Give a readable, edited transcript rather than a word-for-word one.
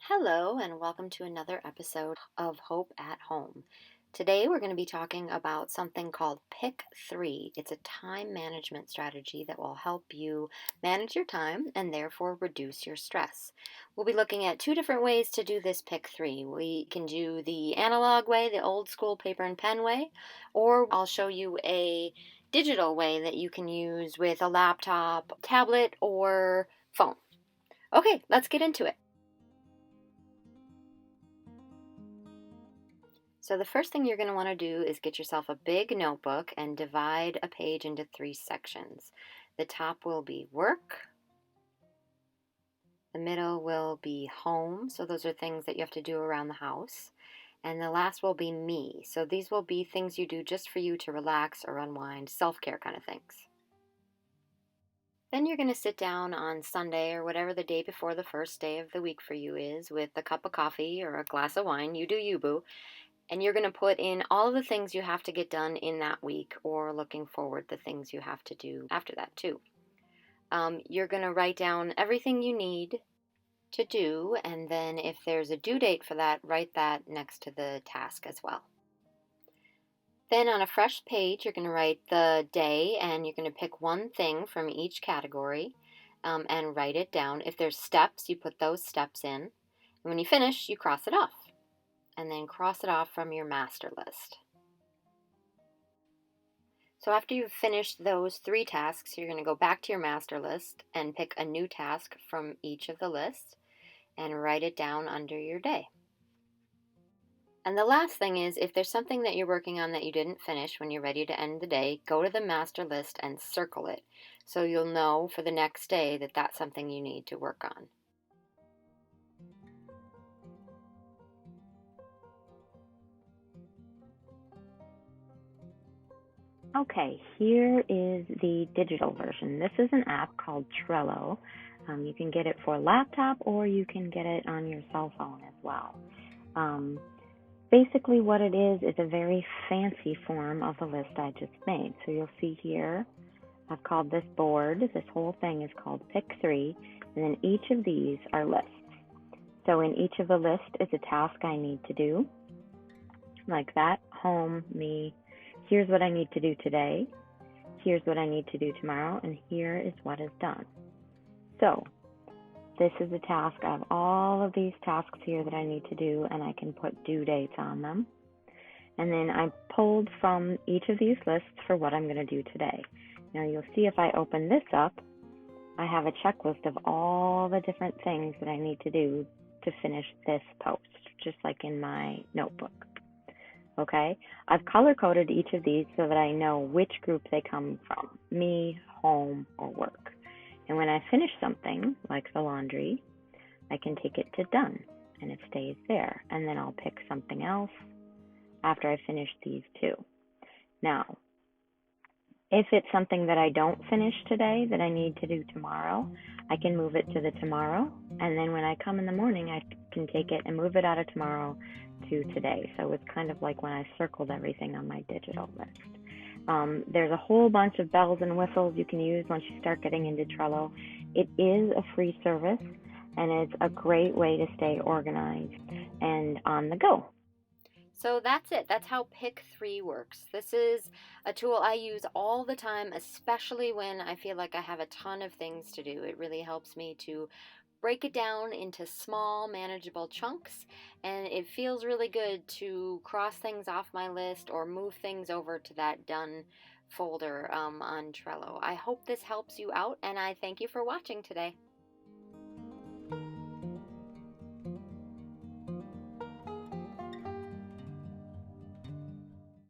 Hello, and welcome to another episode of Hope at Home. Today, we're going to be talking about something called Pick 3. It's a time management strategy that will help you manage your time and therefore reduce your stress. We'll be looking at two different ways to do this Pick 3. We can do the analog way, the old school paper and pen way, or I'll show you a digital way that you can use with a laptop, tablet, or phone. Okay, let's get into it. So the first thing you're going to want to do is get yourself a big notebook and divide a page into 3 sections. The top will be work, the middle will be home, so those are things that you have to do around the house, and the last will be me. So these will be things you do just for you to relax or unwind, self-care kind of things. Then you're going to sit down on Sunday or whatever the day before the first day of the week for you is with a cup of coffee or a glass of wine. You do you, boo. And you're going to put in all of the things you have to get done in that week or looking forward the things you have to do after that too. You're going to write down everything you need to do, and then if there's a due date for that, write that next to the task as well. Then on a fresh page, you're going to write the day, and you're going to pick one thing from each category and write it down. If there's steps, you put those steps in. And when you finish, you cross it off. And then cross it off from your master list. So after you've finished those 3 tasks, you're going to go back to your master list and pick a new task from each of the lists and write it down under your day. And the last thing is, if there's something that you're working on that you didn't finish when you're ready to end the day, go to the master list and circle it so you'll know for the next day that that's something you need to work on. Okay, here is the digital version. This is an app called Trello. You can get it for a laptop or you can get it on your cell phone as well. Basically what it is a very fancy form of the list I just made. So you'll see here, I've called this board, this whole thing is called Pick 3, and then each of these are lists. So in each of the lists is a task I need to do, like that, home, me. Here's what I need to do today, here's what I need to do tomorrow, and here is what is done. So this is a task. I have all of these tasks here that I need to do, and I can put due dates on them. And then I pulled from each of these lists for what I'm going to do today. Now you'll see if I open this up, I have a checklist of all the different things that I need to do to finish this post, just like in my notebook. Okay, I've color-coded each of these so that I know which group they come from, me, home, or work. And when I finish something, like the laundry, I can take it to done, and it stays there. And then I'll pick something else after I finish these 2. Now, if it's something that I don't finish today that I need to do tomorrow, I can move it to the tomorrow. And then when I come in the morning, I can take it and move it out of tomorrow to today. So it's kind of like when I circled everything on my digital list. There's a whole bunch of bells and whistles you can use once you start getting into Trello. It is a free service, and it's a great way to stay organized and on the go. So that's it. That's how Pick 3 works. This is a tool I use all the time, especially when I feel like I have a ton of things to do. It really helps me to break it down into small, manageable chunks, and it feels really good to cross things off my list or move things over to that done folder on Trello. I hope this helps you out, and I thank you for watching today.